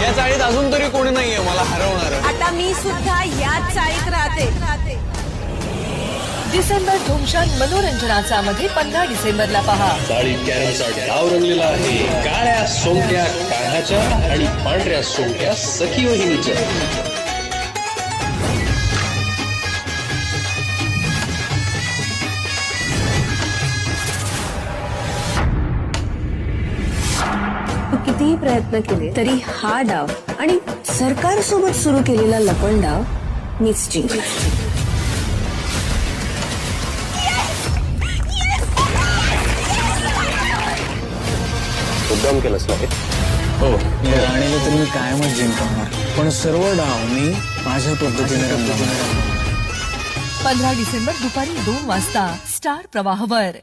या चाळीत अजून तरी कोणी नाहीये मला हरवणार. आता मी सुद्धा याच चाळीत राहते. डिसेंबर धुमशान मनोरंजनाचा मध्ये 15 डिसेंबरला पहा. चाळी कॅरमचा डाव रंगलेला आहे काळ्या सोंगट्या काढाच्या आणि पांढऱ्या सोंगट्या सखी वहिनीच्या. कितीही प्रयत्न केले तरी हा डाव आणि सरकारसोबत सुरू केलेला लपंडाव मीच जिंकले. मुद्दाम केलंस नाही. हो, या राणीला तर मी कायमच जिंकवणार, पण सर्व डाव मी माझ्या पद्धतीने रंगवणार. 15 डिसेंबर दुपारी 2 वाजता स्टार प्रवाहवर.